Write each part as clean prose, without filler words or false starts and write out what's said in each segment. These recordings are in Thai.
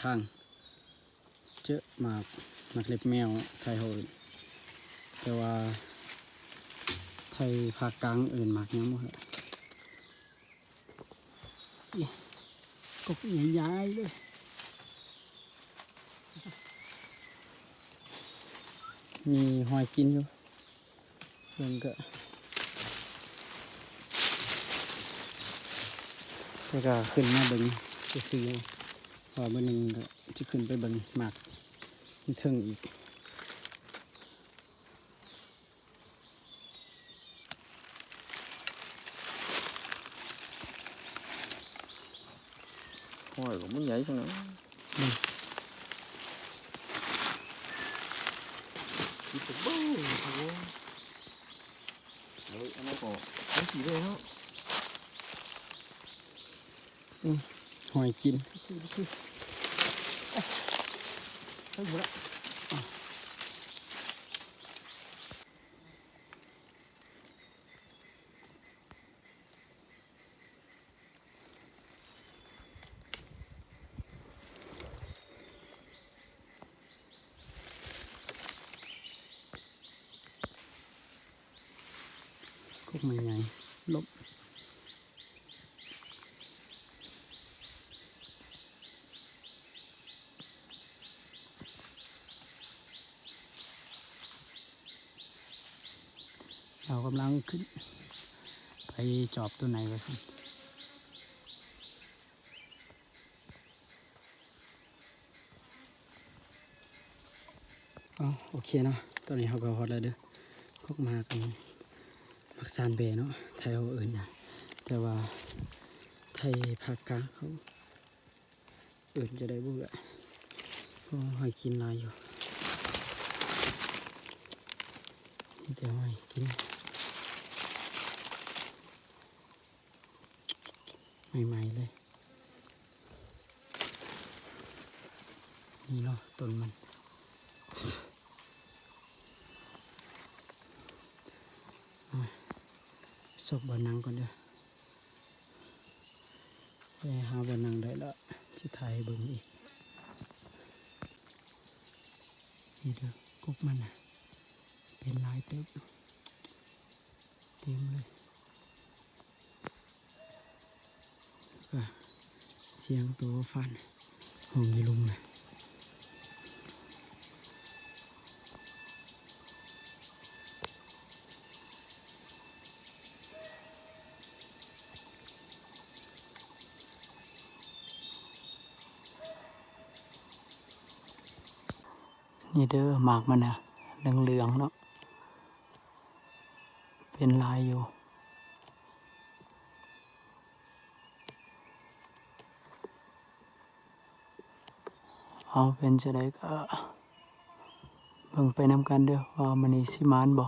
ข้างเจอะหมากเล็บแมวไทยเขาอื่นแต่ว่าไทยภาคกลางอื่นหมากยังบ่ครับกบใหญ่ๆเลยมีหอยกินอยู่เพิ่งก็ขึ้นมาเบิ่งจะซื้อพอเบิ่งหนึ่งก็จะขึ้นไปเบิ่งหมากมีเทิงอีกหอยcủa muốn nhảy xong nữa chỉ phục bơ thôi đấy anh ấy có cái gì đây đó หอยกินthấy gì đó กบใหญ่ๆลบเรากำลังขึ้นไปจอบตัวไหนวะสิโอเคเนาะตอนนี้เขาก็ฮอตแล้วเด้อพวกมากันมักซานเบเนาะไทยเขาอื่นนะแต่ว่าไทยภาคกลางเขาอื่นจะได้บุกอะเพราะหอยกินลายอยู่นี่แต่หอยกินใหม่ๆเลยนี่เนาะต้นมันสบบานังก่อนเด้อไปหาบานังได้แล้วจะถ่ายเบิ่งอีกนี่เด้อกบมันเป็นลายเต็มเลยก็เสียงตัวฟันหงยีลุงนะนี่เด้อหมากมันเหลืองๆเนาะเป็นลายอยู่เอาเป็นจะได้ก็เบิ่งไปนำกันเด้อว่ามันนี่สิมานบ่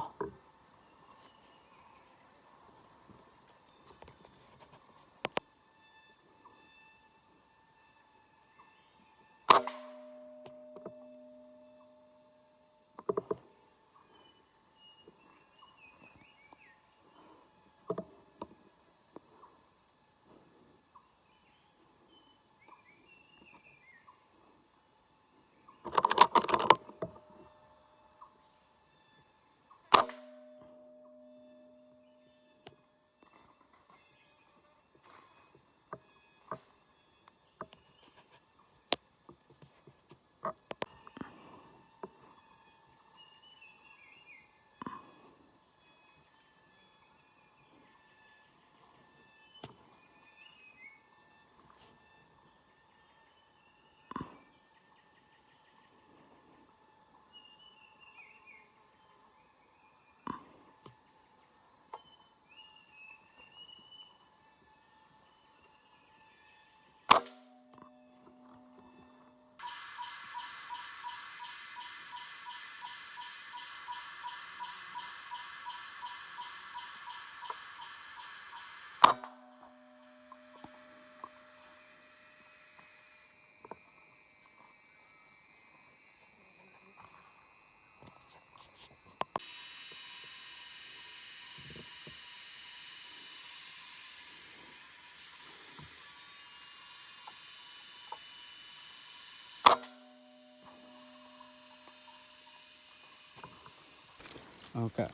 เอากะ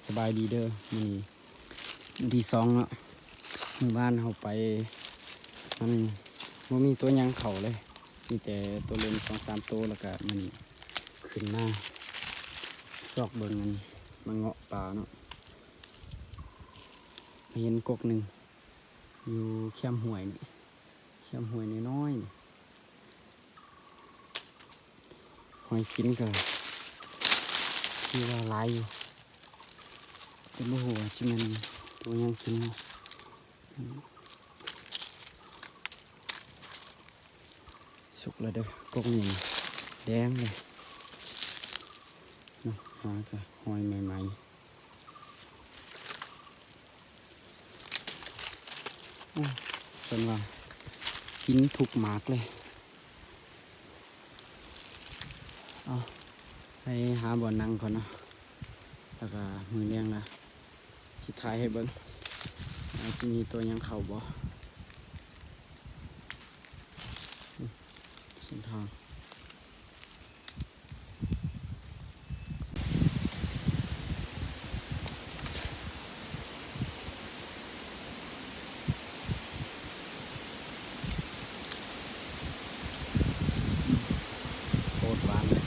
สบายดีเด้อมื้อนี้มื้อที่2เนาะมื้อบ้านเฮาไปมันบ่มีตัวหยังเข้าเลยมีแต่ตัวเล่น2-3ตัวแล้วก็มื้อนี้ขึ้นมาซอกเบิ่งมันมาเงาะป่าเนาะเห็นกกหนึงอยู่แคมห้วยนี่แคมห้วยน้อยๆนี่หอยกินก็คือว่าหลายอยู่แต่บ่ฮู้ว่าสิแม่นตัวหยังกินเนาะสุกแล้วเด้อกกนี่แดงเลยเนาะหาก็หอยใหม่ๆเพิ่นว่ากินทุกหมากเลยเอาไปหาบ่อนั่งก่อนเนาะแล้วก็มือเลี้ยงละสิท้ายให้เบิ่งว่าสิมีตัวหยังเข้าบ่เส้นทางโคตรหวานเลย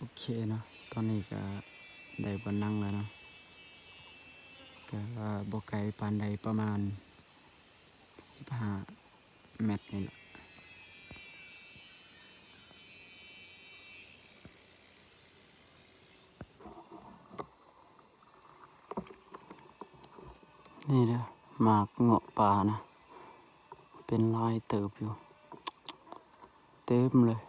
โอเคเนาะตอนนี้ก็ได้บ่อนั่งแล้วเนาะก็บ่ไกลปานใดประมาณ15 เมตรนี่แหละนี่เด้อหมากเงาะป่านะเป็นลายเติบอยู่เต็มเลย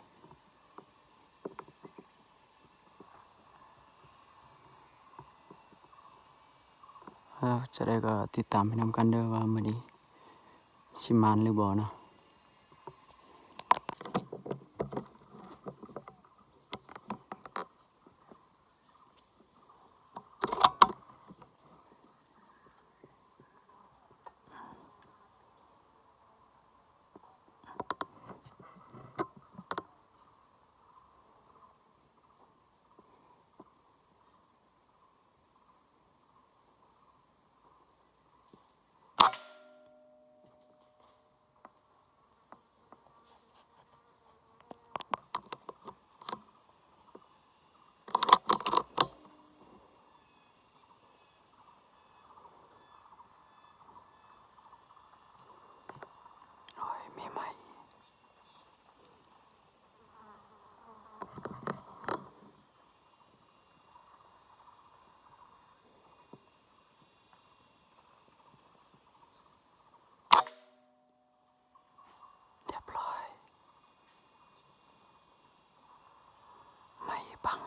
จะได้ก็ติดตามไปนำกันเด้อว่ามื้อนี้สิมานหรือบ่เนาะโอ้ยมีไหมเรียบร้อยไม่บัง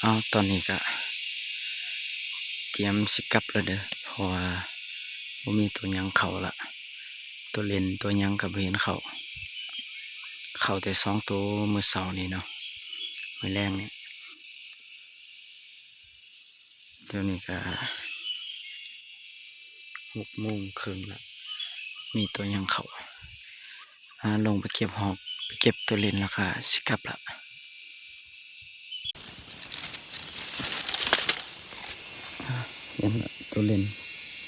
เอาตอนนี้ก็เตรียมสิกลับแล้วเด้อเพราะว่าบ่มีตัวหยังเข้าละตัวเล่นตัวหยังก็บ่เห็นเข้าแต่2ตัวมื้อเช้านี้เนาะมื้อแรงนี่เดี๋ยวนี้ก็6:30ละมีตัวหยังเข้าลงไปเก็บหอกไปเก็บตัวเล่นแล้วก็สิกลับละ เห็นละตัวเลน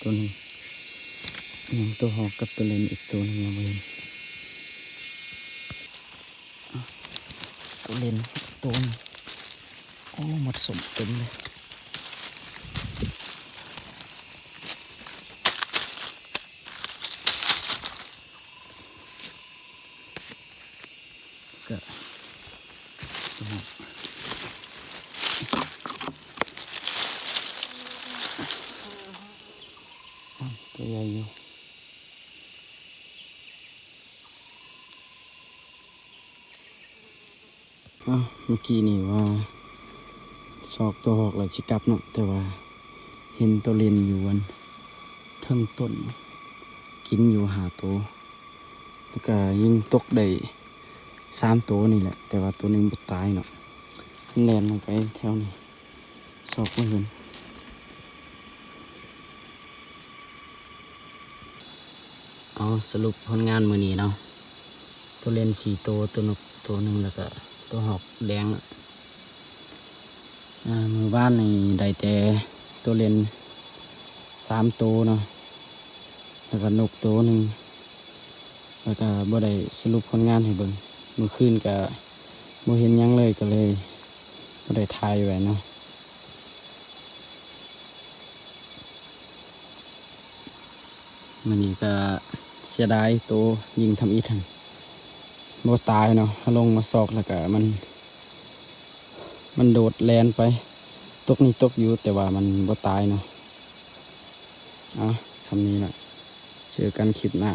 ตัวหนึงยังตัวหอกกับตัวเลนอีกตัวหนึงยังไม่เห็นอ่ะตัวเลนตัวหนึงโอ้หมดสมเต็มเลยก็ตัวหอกตัวใหญ่อยู่เมื่อกี้นี่ว่าชอกตัวหอกเลยชิกลับเนาะแต่ว่าเห็นตัวเลนอยู่วันเทิงต้นกินอยู่หาตัวแล้วก็ยิงตกได้3 ตัวนี่แหละแต่ว่าตัวหนึงบ่ตายเนาะแล่นลงไปแถวนี้ชอกบ่เห็นเอาสรุปผลงานมื้อนี้เนาะตัวเลน4 ตัวตัวนกตัวหนึงแล้วก็ตัวหอกแดงอะมือบ้านนี่ได้แต่ตัวเลน3 ตัวเนาะแล้วก็นกตัวหนึ่งแล้วก็บ่ได้สรุปผลงานให้เบิ่งเมื่อคืนก็บ่เห็นหยังเลยก็เลยบ่ได้ถ่ายไว้เนาะมื้อนี้ก็เสียดายตัวยิงทำอีทันบ่ตายเนาะลงมาซอกแล้วก็มันโดดแลนไปตกนี่ตกอยู่แต่ว่ามันบ่ตายเนาะสำนี้แหละเจอกันคลิปหน้า